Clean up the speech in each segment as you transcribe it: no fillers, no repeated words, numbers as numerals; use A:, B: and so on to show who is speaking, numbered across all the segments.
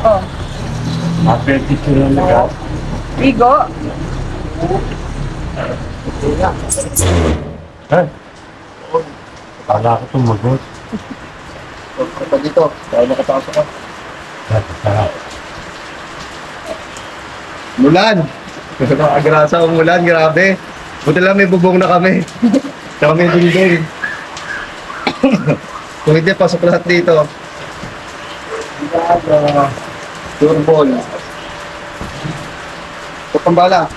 A: Oh.
B: Happy picture na nag
A: Bigo.
B: Ay. Kala ko tumagot.
C: Ito dito, dahil nakapasok ko. Mulan! Agrasa umulan, grabe. Buti lang may bubong na kami. Tsaka may dingding. Kung hindi, pasok lahat dito. Turbol. Ito pambala.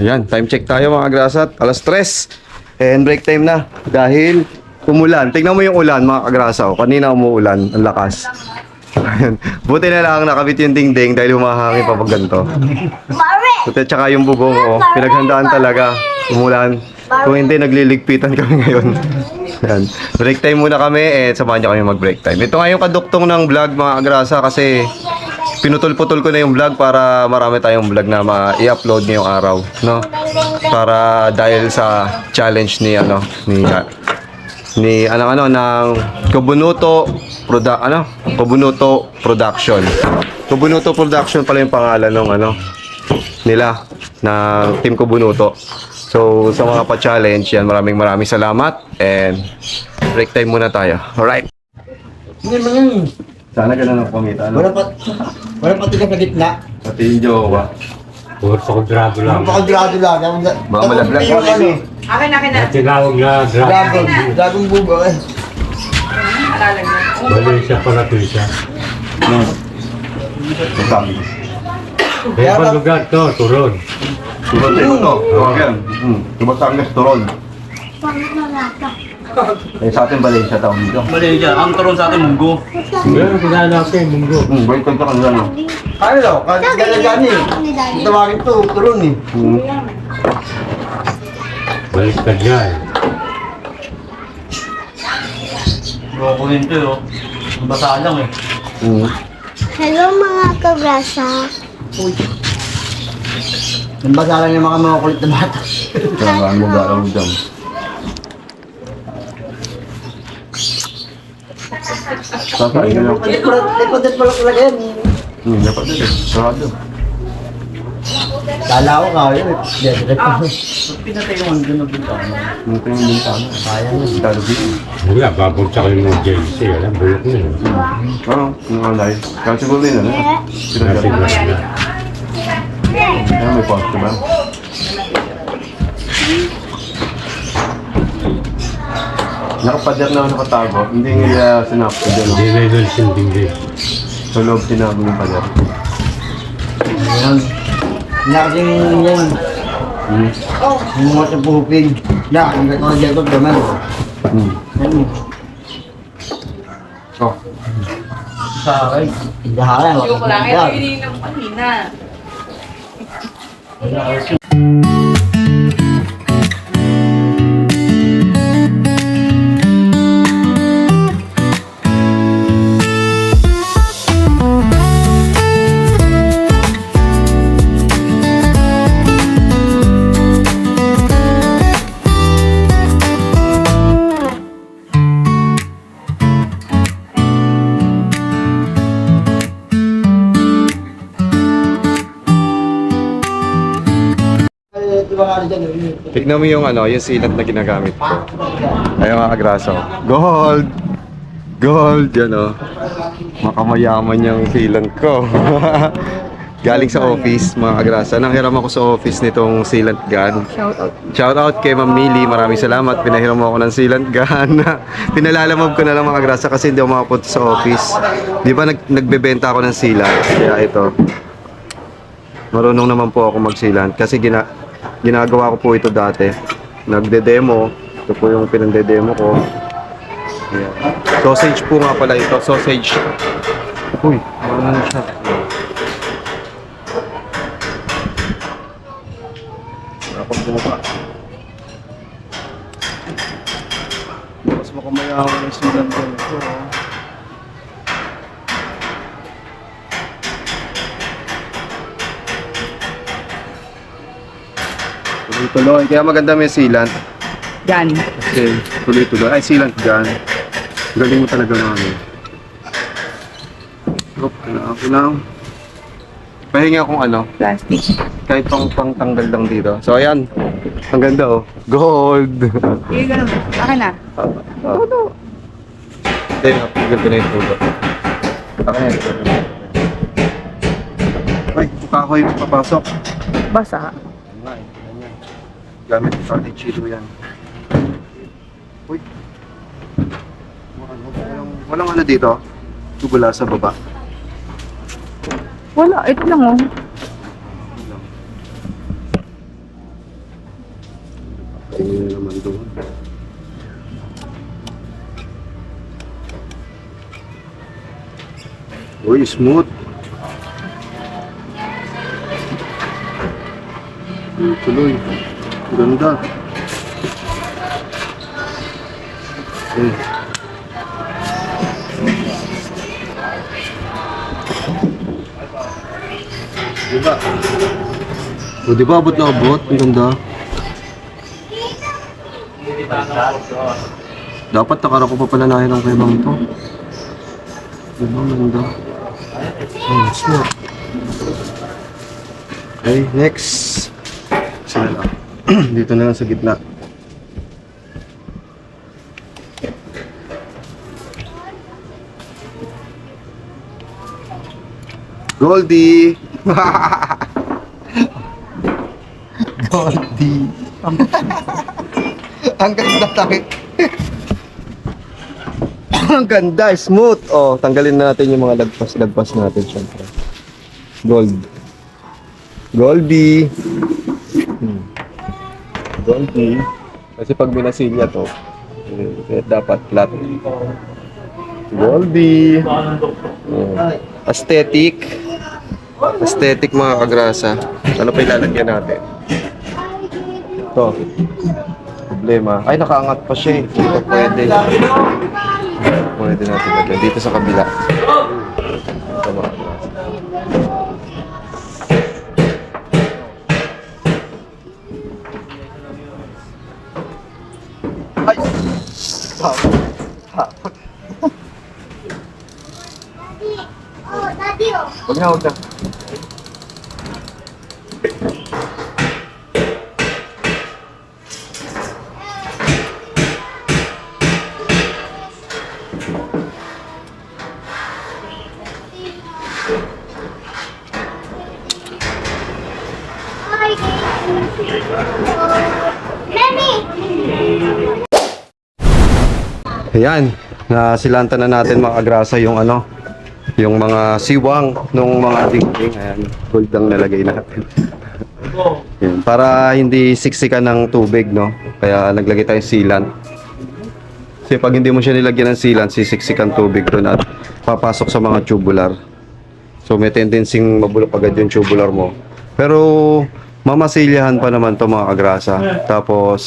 C: Ayan, time check tayo mga agrasat. Alas 3. And break time na. Dahil umulan. Tingnan mo yung ulan mga agrasa. Kanina umuulan. Ang lakas. Ayan. Buti na lang nakabit yung dingding dahil humahangin pa pag ganito. Buti tsaka yung bubong ko. Pinaghandaan talaga. Umulan. Kung hindi, nagliligpitan kami ngayon. Ayan. Break time muna kami. Samahan niyo kami mag-break time. Ito nga yung kaduktong ng vlog mga agrasa kasi pinutol-putol ko na yung vlog para marami tayong vlog na i-upload ngayong araw, no? Para dahil sa challenge ni ng Kobunuto Production. Kobunuto Production pala yung pangalan ng nila ng Team Kobunuto. So sa mga pa-challenge yan, maraming salamat and break time muna tayo. Alright. Sana ganun ang pamita, no? Wala pati ka sa gitna. Pati yung jowa.
B: Puro sa kontrado lang.
C: Pakadrado lang.
B: Baka malablag ko rin
A: Akin na.
B: tinawag na dragon.
C: Dragong bubo eh.
A: Alalag na.
B: Malaysia pala to siya.
C: Sabi.
B: Kaya ba lugar to? Turon.
C: Turon tayo to. Turon yan. Tubatangas turon. Eh sa atin Valencia tawag dito.
D: Malaysia, ang turon sa atin munggo.
B: Meron kinala ko yung munggo.
C: Boy kontra kan ano. Ano daw? Gani. Tawagin to turon eh.
B: Baliktad nga eh.
D: Loko yun to yun. Basa lang eh.
E: Hello mga kagrasa.
C: Nambasa lang yung mga kulit na bata. Kaya mo garaw dyan. Sakain na lang.
F: Lipat pala talaga yan.
C: Dapat dito. Sarado.
F: Kala ko nga yun.
D: Pinatay yung ano na bintana.
C: Ito yung bintana.
F: Sayang yun.
C: Talo dito.
B: Wala, babagsak yung mga JC. Alam, bulok na yun.
C: Oo, mga live. Kaya siguro din, ano?
B: Kasi
C: Kaya
B: na.
C: may post, diba? Nakapadyak na ako nakatago. Hindi nga sinap ko dyan.
B: Hindi na yun sinding din.
C: Sa loob tinago yung padyak.
F: Yan. Nakasing yan. Yung mga pupig. Yan, ang gato na Jacob naman. Yan.
C: Oh.
D: Sa akin.
F: Indaharan.
A: Yung lang, ito yun yung kanina.
C: Tignan mo yung yung sealant na ginagamit ko. Ayun mga kagraso. Gold! Gold! Yan makamayaman yung sealant ko. Galing sa office mga kagrasa. Nanghiram ako sa office nitong sealant gun. Shout out kay Ma'am Millie. Maraming salamat. Pinahiram mo ako ng sealant gun. Pinalalamog ko na lang mga kagrasa kasi hindi ako makapunta sa office. Di ba nagbebenta ako ng sealant? Kaya ito. Marunong naman po ako mag-sealant kasi ginagawa ko po ito dati. Nagde-demo. Ito po yung pinande-demo ko. Ayan. Sausage po nga pala ito. Sausage. Uy, ano siya? Ako Mas makamayaman yung silang ko ito. Tuloy-tuloy. Kaya maganda may sealant.
A: Yan.
C: Kasi tuloy-tuloy. Ay, sealant dyan. Galing mo talaga, mami. Ako lang. Pahinga akong ano,
A: Plastic.
C: kahit pang tanggal lang dito. So, ayan. Ang ganda, oh. Gold!
A: Sige, ganun. Akin na.
C: Todo. Hindi, napigil ko na yung todo. Okay. Ay, kahoy yung papasok.
A: Basa.
C: Gamit yung cottage chilo yan. Uy. Walang ano dito? Tubula sa baba.
A: Wala, ito lang oh.
C: Tingin naman doon. Uy, smooth. Tuloy. Ganda. Diba? O diba abot na abot? Ang ganda. Dapat nakarako pa pala nahin ang kaibang ito. Diba? Ang ganda. Smooth. Okay, next. Sila lang. Dito na lang sa gitna. Goldie! Goldie! Ang ganda takit. Ang ganda, smooth. Oh, tanggalin na natin yung mga lagpas natin syempre. Gold. Goldie. Goldie. Kasi pag minasilya to, dapat flat. Goldie. Aesthetic. Aesthetic mga kagrasa. Ano pa ilalagyan natin? Ito. Problema. Ay, nakaangat pa siya eh. Ito pwede. Pwede natin lagyan. Dito sa kabila. Ito mga kagrasa. Ay!
E: Oh, Daddy, oh.
C: Huwag na, huwag na.
E: Hi, Mami!
C: Ayan, nasilanta na natin mga agrasa yung ano, yung mga siwang nung mga dingding. Ayan, gold lang nalagay natin. Ayan, para hindi siksikan ng tubig, no? Kaya naglagay tayo sealant. Kasi pag hindi mo siya nilagyan ng sealant, sisiksikan tubig doon at papasok sa mga tubular. So may tendency mabulok agad yung tubular mo. Pero mamasilyahan pa naman to mga agrasa. Tapos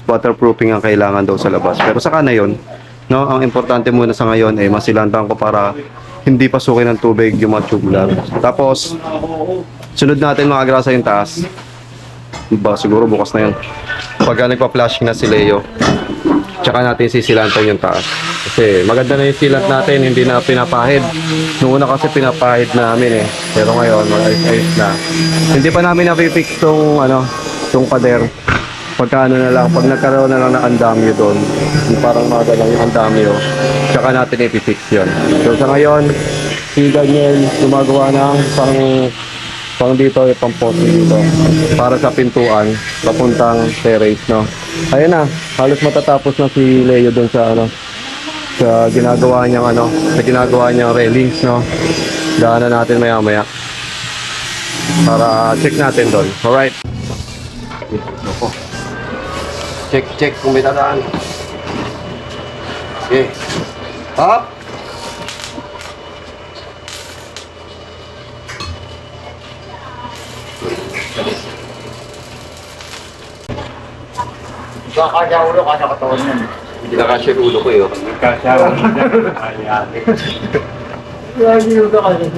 C: waterproofing ang kailangan daw sa labas. Pero saka na yun, no? Ang importante muna sa ngayon ay masilantan ko para hindi pasukin ng tubig yung mga tubular. Tapos sunod natin mga agrasa yung taas. Diba, siguro bukas na yun. Pagka nagpa-flashing na si Leo, tsaka natin sisilantan yung taas. Kasi maganda na yung silant natin, hindi na pinapahid. Noong una kasi pinapahid namin eh. Pero ngayon, mag-ayos na. Hindi pa namin napipix tong, tong pader. Pagka na lang, pag nagkaroon na lang ng andamyo doon, yung parang maga lang yung andamyo, tsaka natin ipipix yun. So sa ngayon, si Daniel gumagawa ng pang dito, yung pang poste dito para sa pintuan papuntang terrace, no. Ayun na, halos matatapos na si Leo doon sa sa ginagawa niyang railings, no. Daanan natin maya-maya para check natin doon. Alright. Opo. Check kung may dadaan. Okay. Up.
F: Kakasya ulo, kasya katawan yan.
C: Hindi na kasi ulo ko yun.
B: Kasawa mo dyan. Ay, ate.
F: Lagi yung kakasya.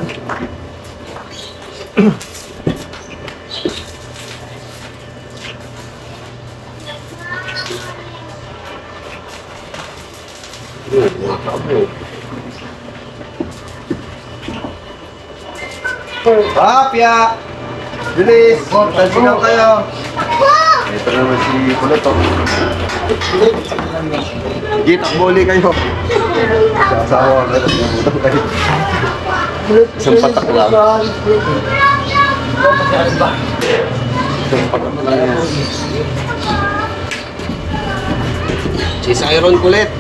C: Papya! Bilis! Tansinan kayo! Ito naman si Kulot oh. Git, takboli kayo. Sasawa ka kayo. Isang patak lang. Isang patak lang yan. Cheese iron kulit.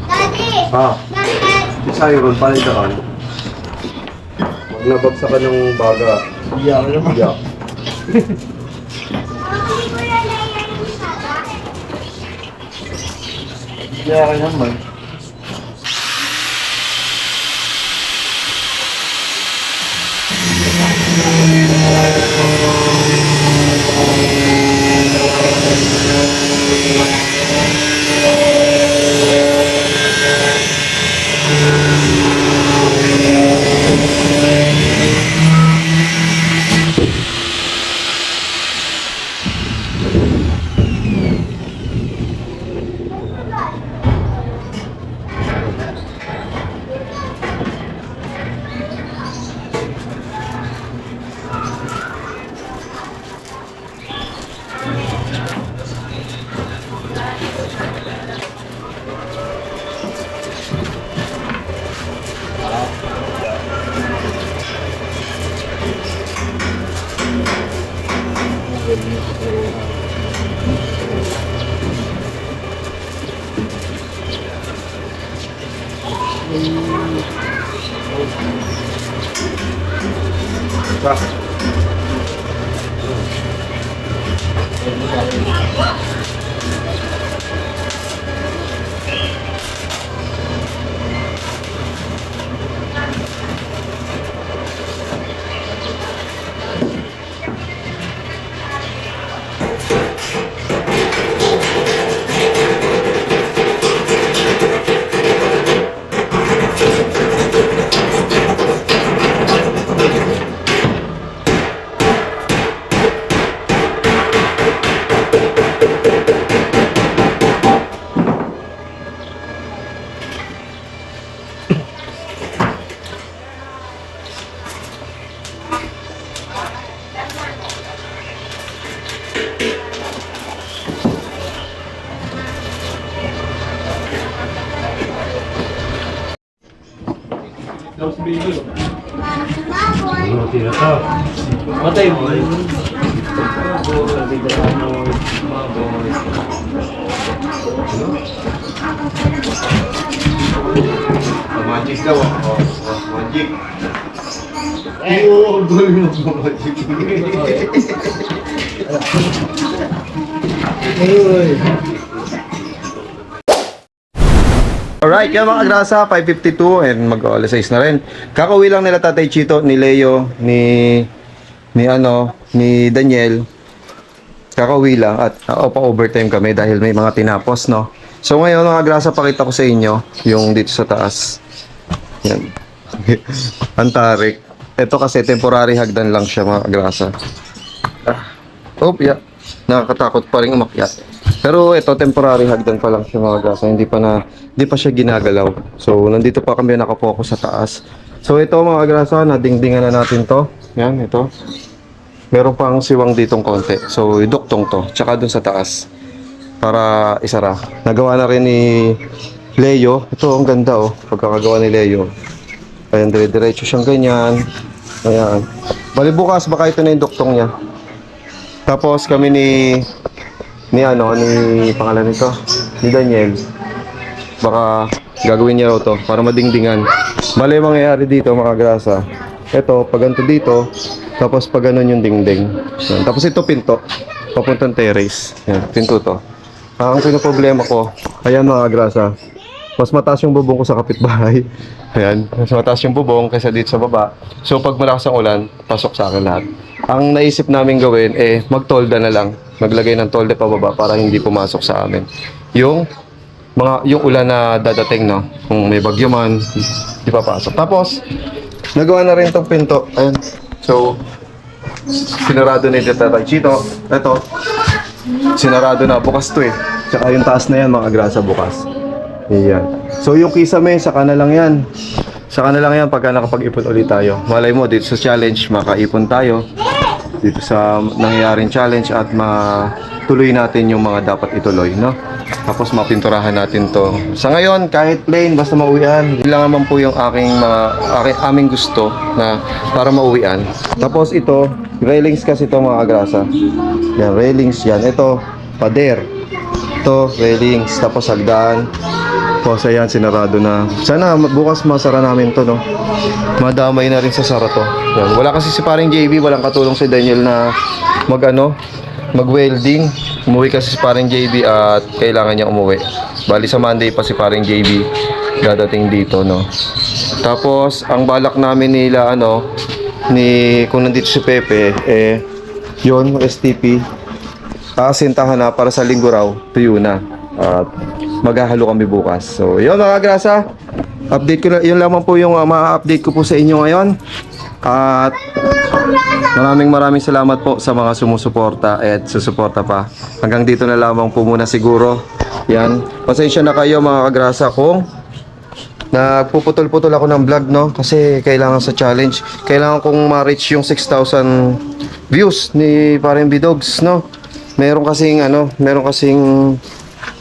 E: Daddy!
C: Ah,
E: Bakit?
C: cheese iron, palit ka kan. Huwag nabagsa ka ng baga.
F: Iyak naman.
C: Iyak.
E: Mabili ko na lang yung sada.
F: Iyak ka naman.
B: Buti na to.
D: Matay mo.
C: Magic daw ako. Magic. Oo, galing mo magic. Alright, yan mga grasa, 5:52 and mag-alas 6 na rin. Kakauwi lang nila Tatay Chito, ni Leo, ni Daniel. Kakauwi lang at pa-overtime kami dahil may mga tinapos, no? So ngayon mga grasa, pakita ko sa inyo yung dito sa taas. Yan. Ang tarik. Ito kasi temporary hagdan lang siya mga grasa. Yeah. Nakakatakot pa rin umakyat. Pero ito temporary hagdan pa lang siya mga grasa. Hindi pa siya ginagalaw. So nandito pa kami nakapokus sa taas. So ito mga grasa, nadingdingan na natin to. Yan, ito. Meron pang siwang ditong konti. So iduktong to. Tsaka dun sa taas. Para isara. Nagawa na rin ni Leo. Ito ang ganda oh. Pagkakagawa ni Leo. Ayan, dire-diretso siyang ganyan. Ayan. Bali bukas baka ito na yung duktong niya. Tapos kami ni pangalan nito, ni Daniel. Baka gagawin niya raw to para madingdingan. Bali mangyayari dito mga grasa. Ito, pag ganito dito, tapos pag ganun yung dingding. Yan. Tapos ito pinto, papuntang terrace. Yan, pinto to. Ang pinoproblema ko, ayan mga grasa, mas mataas yung bubong ko sa kapitbahay. Ayan, mas mataas yung bubong kaysa dito sa baba. So pag malakas ang ulan, pasok sa akin lahat. ang naisip namin gawin, magtolda na lang. Maglagay ng tolda pababa para hindi pumasok sa amin. Yung ulan na dadating, no? Kung may bagyo man, di papasok. Tapos, nagawa na rin itong pinto. Ayan. So, sinarado na yung Tatay Chito. Ito, sinarado na. Bukas to eh. Tsaka yung taas na yan, mga grasa bukas. Ayan. So, yung kisame, saka na lang yan. Saka na lang yan pagka nakapag-ipon ulit tayo. Malay mo, dito sa challenge, makaipon tayo. Dito sa nangyayaring challenge at matuloy natin yung mga dapat ituloy, no? Tapos mapinturahan natin to. Sa ngayon, kahit plain, basta mauwian. Yun lang naman po yung aming gusto na para mauwian. Tapos ito, railings kasi ito mga agrasa. Yan, railings yan. Ito, pader. Ito, railings. Tapos hagdan. Tapos ayan, sinarado na. Sana bukas masara namin to, no? Madamay na rin sa sara to. Yan. Wala kasi si paring JB, walang katulong si Daniel na mag-welding. Umuwi kasi si paring JB at kailangan niya umuwi. Bali sa Monday pa si paring JB dadating dito, no? Tapos, ang balak namin nila, kung nandito si Pepe, yun, STP, asintahan na para sa linggo raw, tuyo na. At maghahalo kami bukas. So, yun mga grasa. Update ko na, yun lamang po yung ma-update ko po sa inyo ngayon. At maraming salamat po sa mga sumusuporta at susuporta pa. Hanggang dito na lamang po muna siguro. Yan. Pasensya na kayo mga kagrasa kung nagpuputol-putol ako ng vlog, no? Kasi kailangan sa challenge. Kailangan kong ma-reach yung 6,000 views ni Paring Bidogs, no? Meron kasing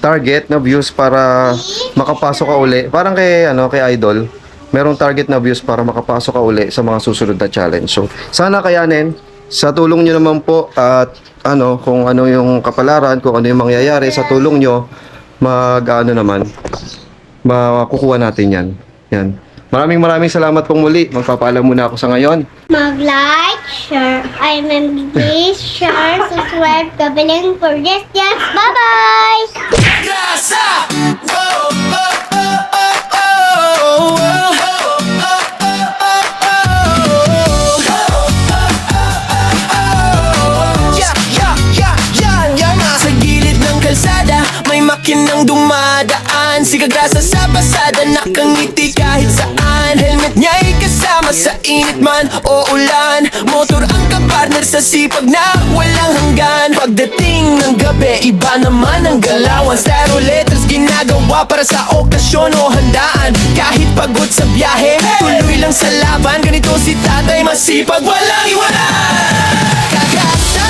C: target na views para makapasok ka uli. Parang kay Idol. Merong target na views para makapasok ka uli sa mga susunod na challenge. So, sana kayanin. Sa tulong nyo naman po at kung ano yung kapalaran, kung ano yung mangyayari sa tulong nyo, makukuha natin yan. Yan. Maraming salamat pong muli. Magpapaalam muna ako sa ngayon.
E: Mag-like, share, please share, subscribe, kabilang for yes. Bye-bye!
G: Makinang dumadaan, si Kagrasa sa pasada, nakangiti kahit saan. Helmet niya'y kasama sa init man o ulan. Motor ang kapartner sa sipag na walang hanggan. Pagdating ng gabi, iba naman ang galawan. Styro letters ginagawa para sa okasyon o handaan. Kahit pagod sa biyahe, tuloy lang sa laban. Ganito si tatay, masipag, walang iwanan. Kagrasa,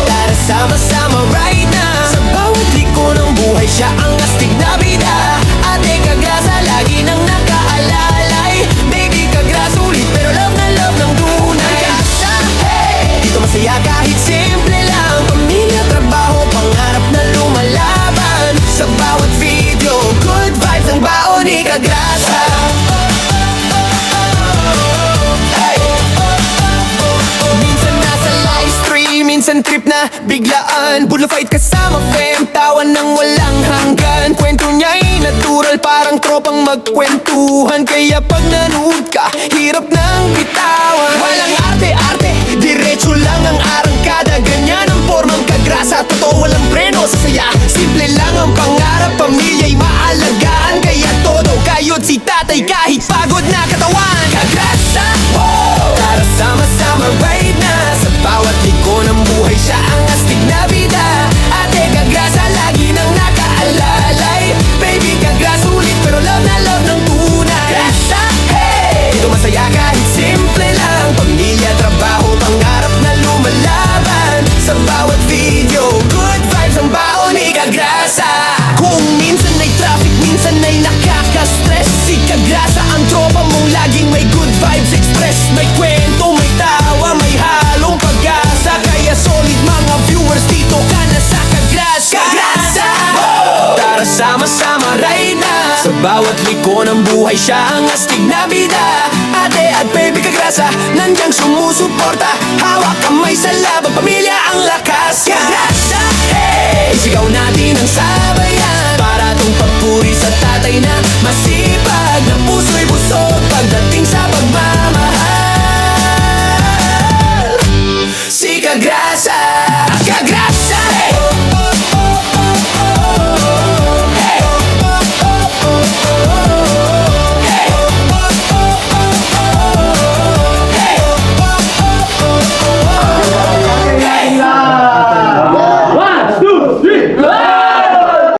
G: tara sama-sama right now. Sa bawat liko ng buhay, siya ang astig na bida. Ate Kagrasa, lagi nang nakaalalay. Baby Kagrasa, ulit pero love na love ng tunay. Kagrasa, hey! Dito masaya kahit simple lang. Pamilya, trabaho, pangarap na lumalaban. Sa bawat video, good vibes ang baon ni Kagrasa. Minsan trip na biglaan, bulo fight kasama fam, tawan ng walang hanggan. Kwento niya'y natural, parang tropang magkwentuhan. Kaya pag nanood ka, hirap nang bitawan. Walang arte-arte, diretso lang ang arangkada. Ganyan ang formang Kagrasa, totoo walang preno sa saya. Simple lang ang pangarap, pamilya'y maalagaan. Kaya todo kayod si tatay kahit pagod na katawan. Kagrasa, oh! Tara sama-sama right na. Sa bawat liko ng buhay, siya ang astig na bida. Ate Kagrasa, lagi nang nakaalalay. Baby Kagrasa, ulit pero love na love ng tunay. Kagrasa, hey! Dito masaya kahit simple lang. Pamilya, trabaho, pangarap na lumalaban. Sa bawat video, good vibes ang baon ni Kagrasa. Kung minsan ay traffic, minsan ay nakaka-stress, si Kagrasa ang tropa mong laging may good vibes express. May kwento, may tawa, may halong pag-asa. Kaya solid mga viewers, dito ka na sa Kagrasa. Kagrasa, oh! Tara sama-sama right na. Sa bawat liko ng buhay, siya ang astig na bida. Ate at baby Kagrasa, nandiyan sumusuporta. Hawak kamay sa laban, pamilya ang lakas. Kagrasa, hey! Sigaw natin ang sabay.